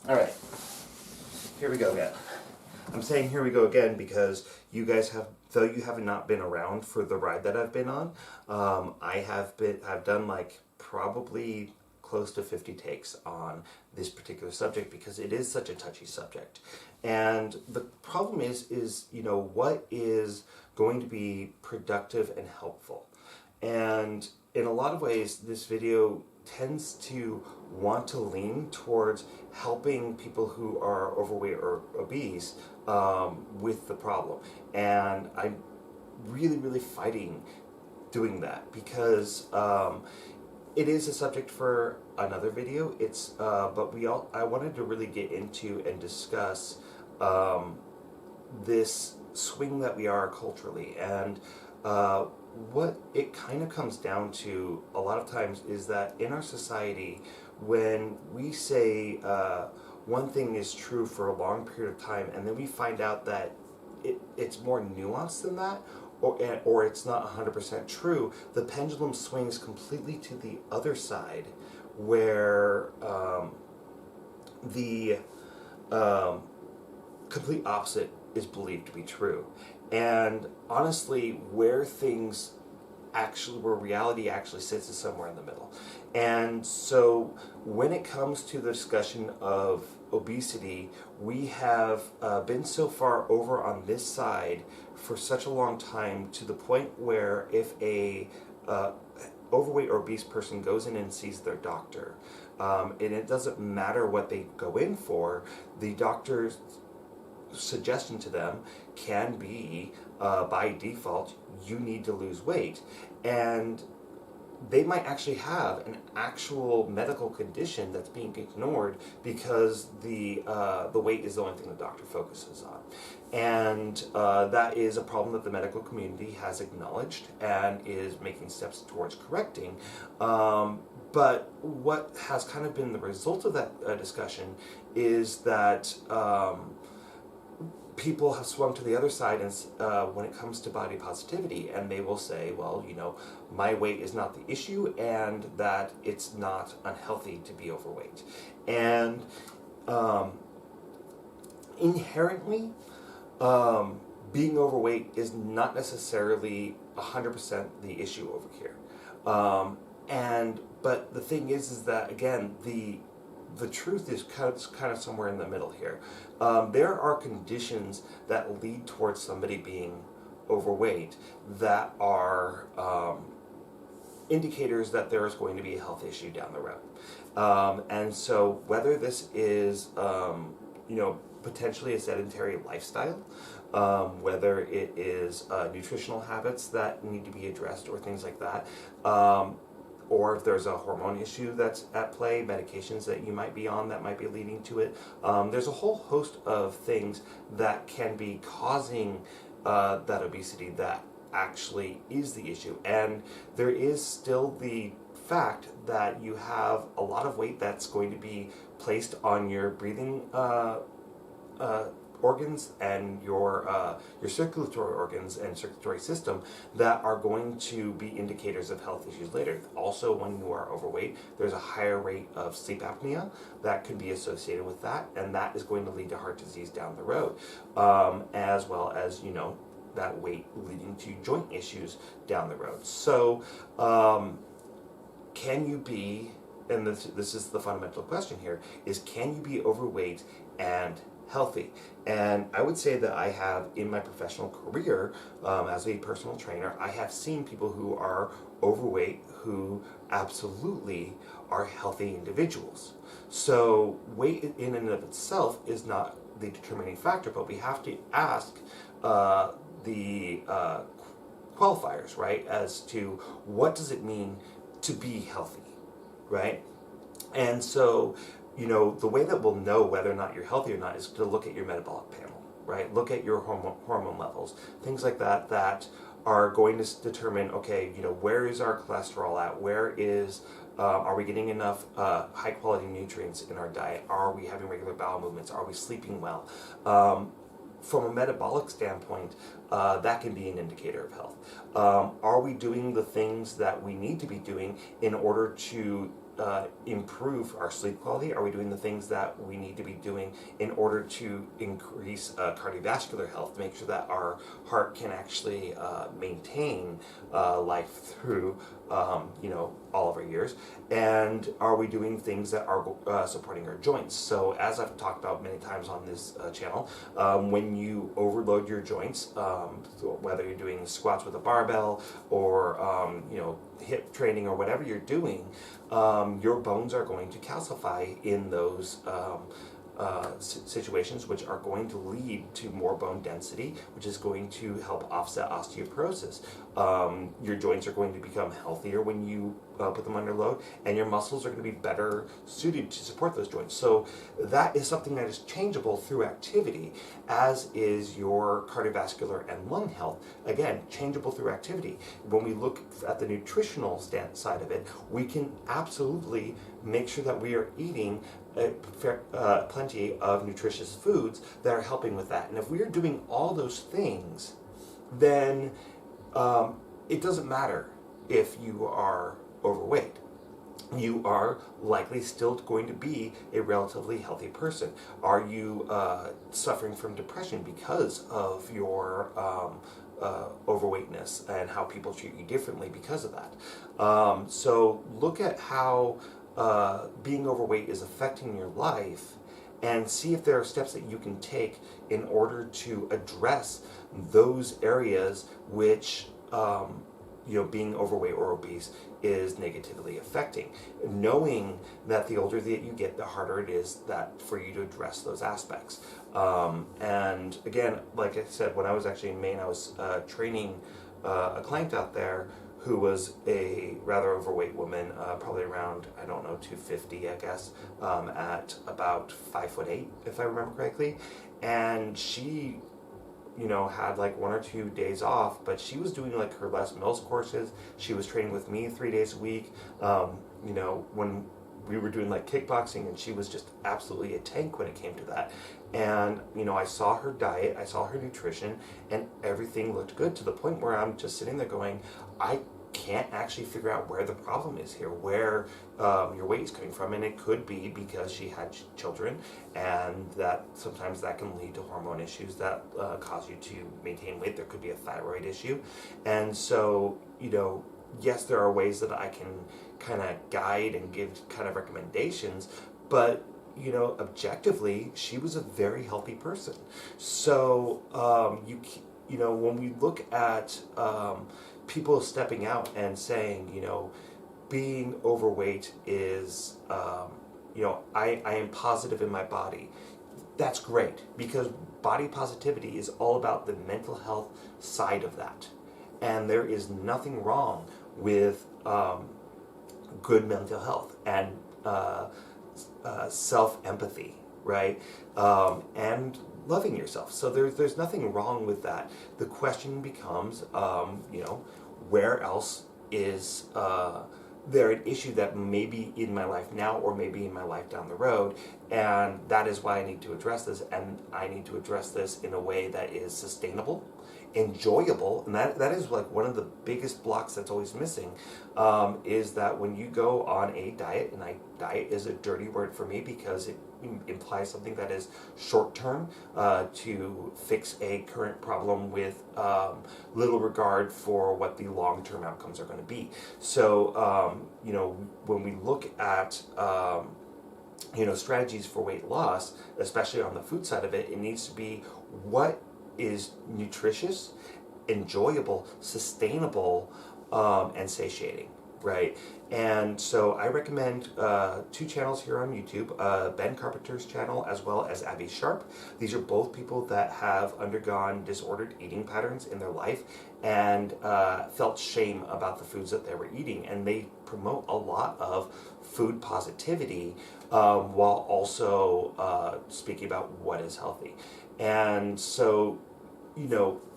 All right, here we go again. I'm saying here we go again because you guys have, though you have not been around for the ride that I've been on, I've done like probably close to 50 takes on this particular subject because it is such a touchy subject. And the problem is, what is going to be productive and helpful? And in a lot of ways, this video tends to want to lean towards helping people who are overweight or obese with the problem. And I'm really fighting doing that because it is a subject for another video. I wanted to really get into and discuss this swing that we are culturally, and what it kind of comes down to a lot of times is that in our society, when we say one thing is true for a long period of time, and then we find out that it's more nuanced than that, or it's not 100% true, the pendulum swings completely to the other side, where the complete opposite is believed to be true. And honestly, where reality actually sits is somewhere in the middle. And so when it comes to the discussion of obesity, we have been so far over on this side for such a long time, to the point where if a overweight or obese person goes in and sees their doctor, and it doesn't matter what they go in for, the doctor's suggestion to them can be, by default, you need to lose weight. And they might actually have an actual medical condition that's being ignored because the weight is the only thing the doctor focuses on. And that is a problem that the medical community has acknowledged and is making steps towards correcting. But what has kind of been the result of that discussion is that people have swung to the other side when it comes to body positivity, and they will say, well, my weight is not the issue, and that it's not unhealthy to be overweight. And inherently, being overweight is not necessarily 100% the issue over here. But the thing is that, again, the truth is kind of somewhere in the middle here. There are conditions that lead towards somebody being overweight that are indicators that there is going to be a health issue down the road. And so whether this is, potentially a sedentary lifestyle, whether it is nutritional habits that need to be addressed or things like that, or if there's a hormone issue that's at play, medications that you might be on that might be leading to it. There's a whole host of things that can be causing that obesity that actually is the issue. And there is still the fact that you have a lot of weight that's going to be placed on your breathing organs and your circulatory organs and circulatory system that are going to be indicators of health issues later. Also, when you are overweight, there's a higher rate of sleep apnea that could be associated with that, and that is going to lead to heart disease down the road, as well as, that weight leading to joint issues down the road. So, can you be, and this is the fundamental question here, is can you be overweight and healthy? And I would say that I have, in my professional career as a personal trainer, I have seen people who are overweight who absolutely are healthy individuals. So weight in and of itself is not the determining factor, but we have to ask the qualifiers, right, as to what does it mean to be healthy, right? And so the way that we'll know whether or not you're healthy or not is to look at your metabolic panel, right? Look at your hormone levels, things like that, that are going to determine, okay, where is our cholesterol at? Where is, are we getting enough high quality nutrients in our diet? Are we having regular bowel movements? Are we sleeping well? From a metabolic standpoint, that can be an indicator of health. Are we doing the things that we need to be doing in order to improve our sleep quality? Are we doing the things that we need to be doing in order to increase cardiovascular health, to make sure that our heart can actually maintain life through all of our years? And are we doing things that are supporting our joints? So as I've talked about many times on this channel, when you overload your joints, so whether you're doing squats with a barbell or hip training or whatever you're doing, your bones are going to calcify in those situations, which are going to lead to more bone density, which is going to help offset osteoporosis. Your joints are going to become healthier when you put them under load, and your muscles are going to be better suited to support those joints. So that is something that is changeable through activity, as is your cardiovascular and lung health. Again, changeable through activity. When we look at the nutritional side of it, we can absolutely make sure that we are eating plenty of nutritious foods that are helping with that. And if we are doing all those things, then it doesn't matter if you are overweight. You are likely still going to be a relatively healthy person. Are you suffering from depression because of your overweightness and how people treat you differently because of that? So look at how being overweight is affecting your life, and see if there are steps that you can take in order to address those areas which being overweight or obese is negatively affecting. Knowing that the older that you get, the harder it is that for you to address those aspects. And again, like I said, when I was actually in Maine, I was training a client out there who was a rather overweight woman, probably around, 250, I guess, at about 5'8", if I remember correctly. And she, had like 1 or 2 days off, but she was doing like her Les Mills courses. She was training with me 3 days a week. When we were doing like kickboxing, and she was just absolutely a tank when it came to that. And I saw her diet, I saw her nutrition, and everything looked good, to the point where I'm just sitting there going, I can't actually figure out where the problem is here, where your weight is coming from. And it could be because she had children, and that sometimes that can lead to hormone issues that cause you to maintain weight. There could be a thyroid issue. And so, yes, there are ways that I can kind of guide and give kind of recommendations, but objectively, she was a very healthy person. So when we look at people stepping out and saying, being overweight is, I am positive in my body. That's great, because body positivity is all about the mental health side of that. And there is nothing wrong with good mental health and self-empathy, right? And loving yourself. So there's nothing wrong with that. The question becomes, where else is there an issue that may be in my life now, or maybe in my life down the road? And that is why I need to address this, and I need to address this in a way that is sustainable, enjoyable. And that is like one of the biggest blocks that's always missing, is that when you go on a diet, and diet is a dirty word for me because it implies something that is short term, to fix a current problem with little regard for what the long term outcomes are going to be. So when we look at strategies for weight loss, especially on the food side of it, it needs to be what is nutritious, enjoyable, sustainable, and satiating, right? And so I recommend 2 channels here on YouTube, Ben Carpenter's channel as well as Abby Sharp. These are both people that have undergone disordered eating patterns in their life and felt shame about the foods that they were eating. And they promote a lot of food positivity, while also speaking about what is healthy. And so,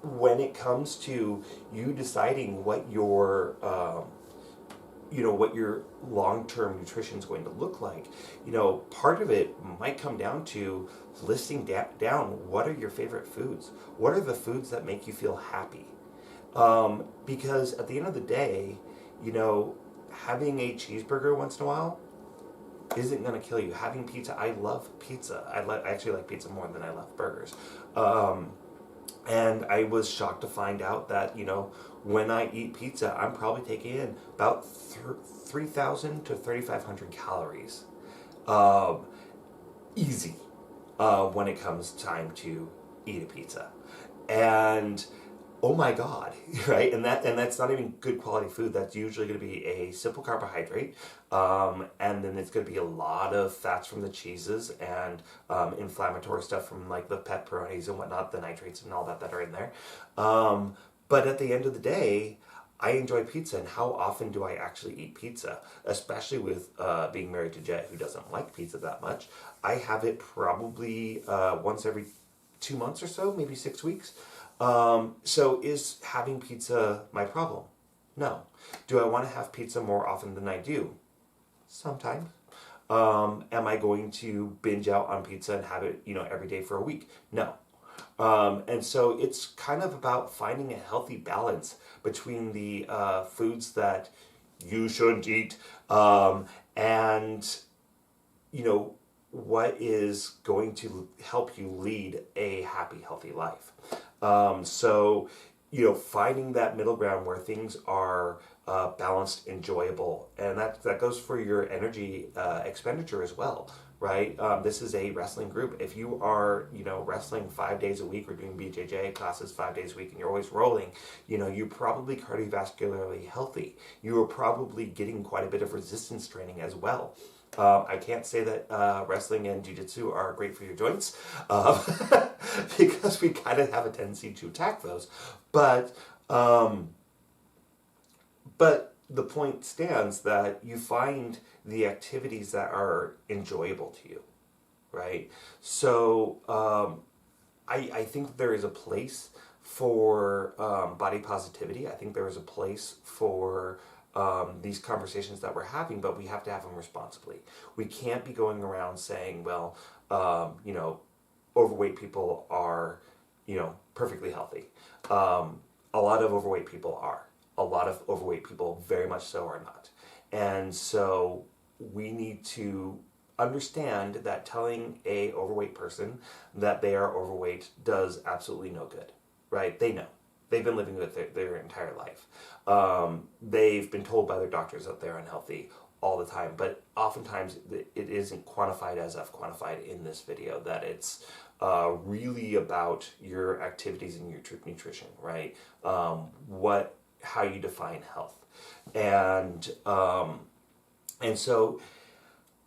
when it comes to you deciding what your what your long-term nutrition is going to look like, part of it might come down to listing down what are your favorite foods, what are the foods that make you feel happy, because at the end of the day, having a cheeseburger once in a while isn't going to kill you. Having pizza, I love pizza. I actually like pizza more than I love burgers. Um, and I was shocked to find out that, when I eat pizza, I'm probably taking in about 3,000 to 3,500 calories. Um, Easy when it comes time to eat a pizza. And oh my god, right? And that's not even good quality food. That's usually going to be a simple carbohydrate, and then it's going to be a lot of fats from the cheeses and inflammatory stuff from like the pepperonis and whatnot, the nitrates and all that are in there. But at the end of the day, I enjoy pizza, and how often do I actually eat pizza? Especially with being married to Jet, who doesn't like pizza that much. I have it probably once every 2 months or so, maybe 6 weeks. So is having pizza my problem? No. Do I want to have pizza more often than I do? Sometimes. Am I going to binge out on pizza and have it, every day for a week? No. And so it's kind of about finding a healthy balance between the foods that you shouldn't eat, and what is going to help you lead a happy, healthy life. So, finding that middle ground where things are balanced, enjoyable, and that goes for your energy expenditure as well, right? This is a wrestling group. If you are, wrestling 5 days a week or doing BJJ classes 5 days a week and you're always rolling, you're probably cardiovascularly healthy. You are probably getting quite a bit of resistance training as well. I can't say that wrestling and jiu-jitsu are great for your joints, because we kind of have a tendency to attack those. But the point stands that you find the activities that are enjoyable to you, right? So I think there is a place for body positivity. I think there is a place for these conversations that we're having, but we have to have them responsibly. We can't be going around saying, well, overweight people are, perfectly healthy. A lot of overweight people are. A lot of overweight people very much so are not. And so we need to understand that telling a overweight person that they are overweight does absolutely no good, right? They know. They've been living with their entire life. They've been told by their doctors that they're unhealthy all the time, but oftentimes it isn't quantified as I've quantified in this video, that it's really about your activities and your nutrition, right? How you define health. And so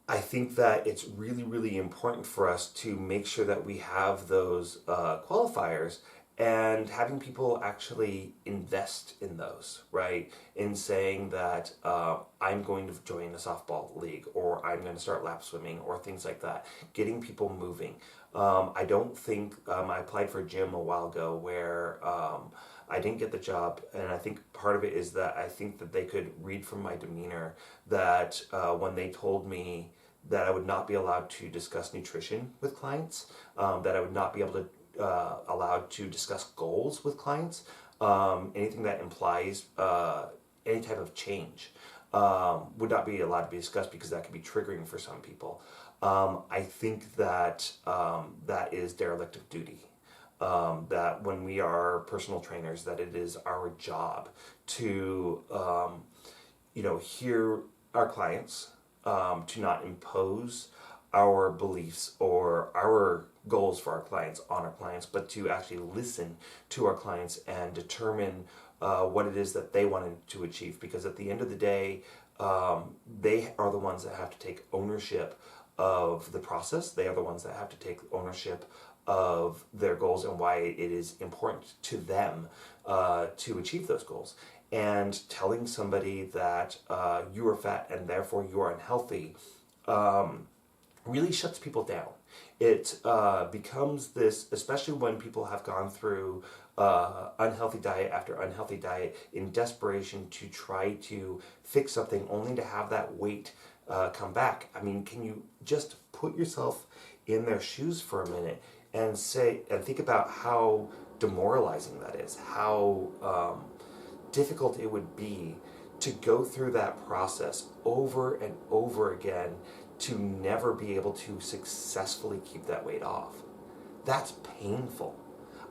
I think that it's really, really important for us to make sure that we have those qualifiers, and having people actually invest in those, right? In saying that I'm going to join a softball league, or I'm going to start lap swimming, or things like that. Getting people moving. I don't think, I applied for a gym a while ago where I didn't get the job, and I think part of it is that I think that they could read from my demeanor that when they told me that I would not be allowed to discuss nutrition with clients, that I would not be able to allowed to discuss goals with clients, anything that implies any type of change would not be allowed to be discussed, because that could be triggering for some people. I think that that is derelict of duty. That when we are personal trainers, that it is our job to hear our clients, to not impose our beliefs or our goals for our clients on our clients, but to actually listen to our clients and determine what it is that they wanted to achieve. Because at the end of the day, they are the ones that have to take ownership of the process. They are the ones that have to take ownership of their goals and why it is important to them to achieve those goals. And telling somebody that you are fat and therefore you are unhealthy really shuts people down. It becomes this, especially when people have gone through unhealthy diet after unhealthy diet in desperation to try to fix something, only to have that weight come back. I mean, can you just put yourself in their shoes for a minute and think about how demoralizing that is, how difficult it would be to go through that process over and over again, to never be able to successfully keep that weight off. That's painful.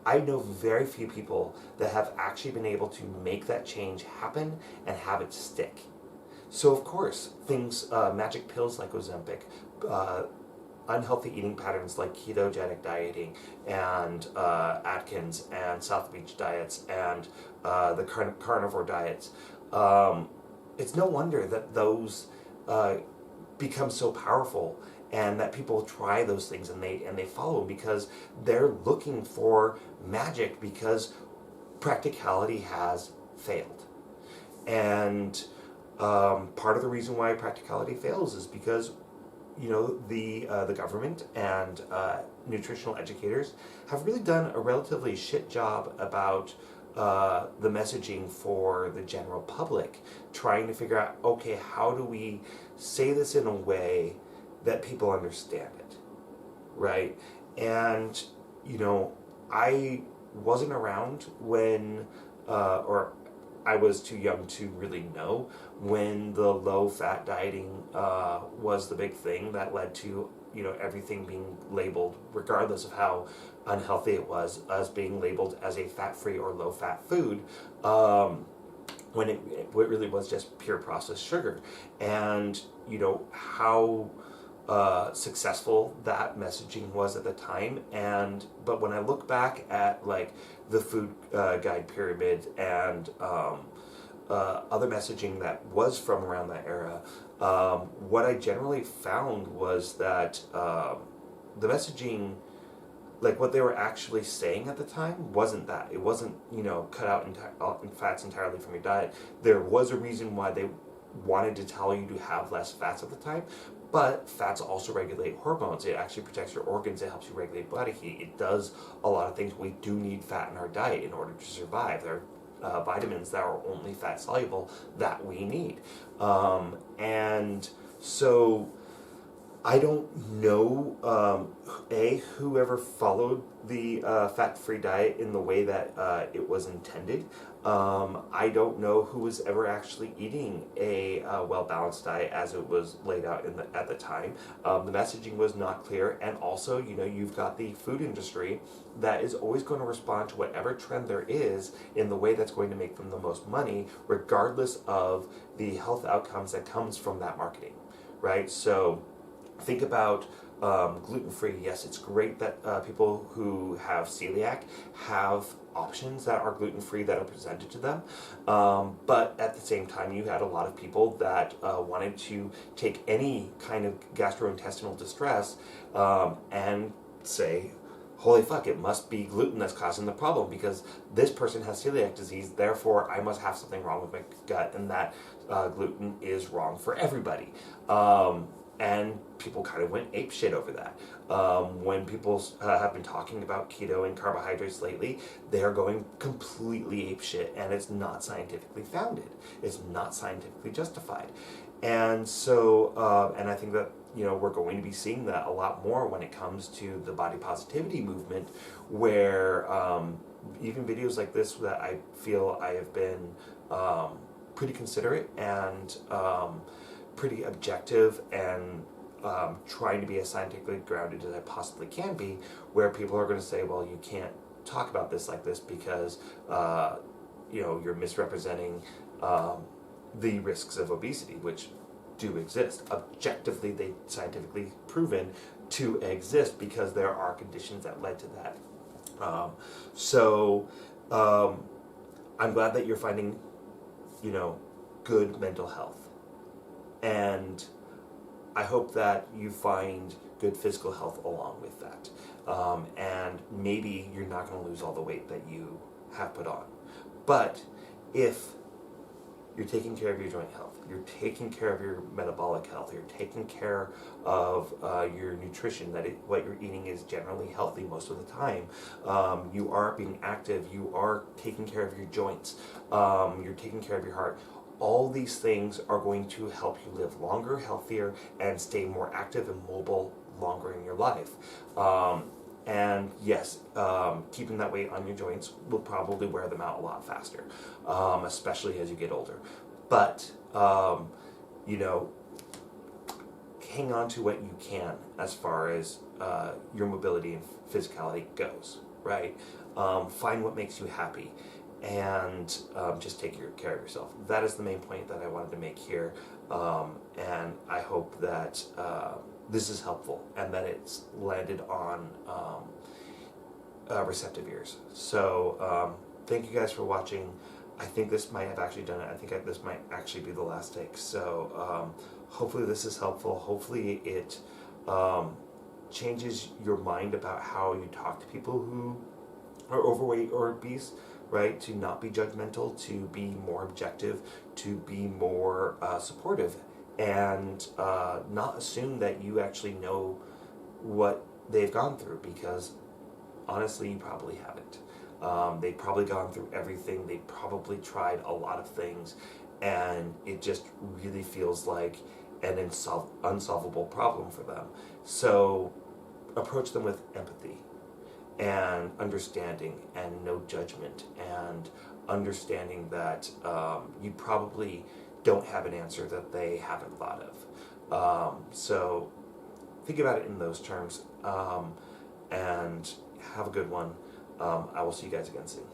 I know very few people that have actually been able to make that change happen and have it stick. So of course, things, magic pills like Ozempic, unhealthy eating patterns like ketogenic dieting and Atkins and South Beach diets and the carnivore diets, it's no wonder that those become so powerful and that people try those things and they follow them because they're looking for magic because practicality has failed. And part of the reason why practicality fails is because the government and nutritional educators have really done a relatively shit job about the messaging for the general public, trying to figure out, okay, how do we say this in a way that people understand it, right? And I wasn't around when, or I was too young to really know when the low-fat dieting was the big thing that led to everything being labeled, regardless of how unhealthy it was, as being labeled as a fat-free or low-fat food, when it really was just pure processed sugar. And how successful that messaging was at the time. But when I look back at like the food guide pyramid and other messaging that was from around that era, what I generally found was that the messaging, like what they were actually saying at the time, wasn't that. It wasn't, cut out fats entirely from your diet. There was a reason why they wanted to tell you to have less fats at the time, but fats also regulate hormones. It actually protects your organs. It helps you regulate body heat. It does a lot of things. We do need fat in our diet in order to survive. There are vitamins that are only fat soluble that we need. And so I don't know, whoever followed the fat-free diet in the way that it was intended. I don't know who was ever actually eating a well-balanced diet as it was laid out at the time. The messaging was not clear, and also, you've got the food industry that is always going to respond to whatever trend there is in the way that's going to make them the most money, regardless of the health outcomes that comes from that marketing, right? So think about gluten-free. Yes, it's great that people who have celiac have options that are gluten-free that are presented to them. But at the same time, you had a lot of people that wanted to take any kind of gastrointestinal distress and say, holy fuck, it must be gluten that's causing the problem because this person has celiac disease, therefore I must have something wrong with my gut, and that gluten is wrong for everybody. And people kind of went apeshit over that. When people have been talking about keto and carbohydrates lately, they are going completely apeshit, and it's not scientifically founded. It's not scientifically justified. And so, and I think that we're going to be seeing that a lot more when it comes to the body positivity movement, where even videos like this that I feel I have been pretty considerate and pretty objective and trying to be as scientifically grounded as I possibly can be, where people are going to say, well, you can't talk about this like this because you're misrepresenting the risks of obesity, which do exist. Objectively, they scientifically proven to exist because there are conditions that led to that. So I'm glad that you're finding good mental health. And I hope that you find good physical health along with that. And maybe you're not going to lose all the weight that you have put on. But if you're taking care of your joint health, you're taking care of your metabolic health, you're taking care of your nutrition, what you're eating is generally healthy most of the time, you are being active, you are taking care of your joints, you're taking care of your heart, all these things are going to help you live longer, healthier, and stay more active and mobile longer in your life. And yes, keeping that weight on your joints will probably wear them out a lot faster, especially as you get older. But, hang on to what you can as far as your mobility and physicality goes, right? Find what makes you happy, and just take care of yourself. That is the main point that I wanted to make here, and I hope that this is helpful and that it's landed on receptive ears. So thank you guys for watching. I think this might have actually done it. I think this might actually be the last take. So hopefully this is helpful. Hopefully it changes your mind about how you talk to people who are overweight or obese, right? To not be judgmental, to be more objective, to be more supportive, and not assume that you actually know what they've gone through, because honestly, you probably haven't. They've probably gone through everything. They probably tried a lot of things, and it just really feels like an unsolvable problem for them. So approach them with empathy and understanding and no judgment, and understanding that you probably don't have an answer that they haven't thought of. So think about it in those terms, and have a good one. I will see you guys again soon.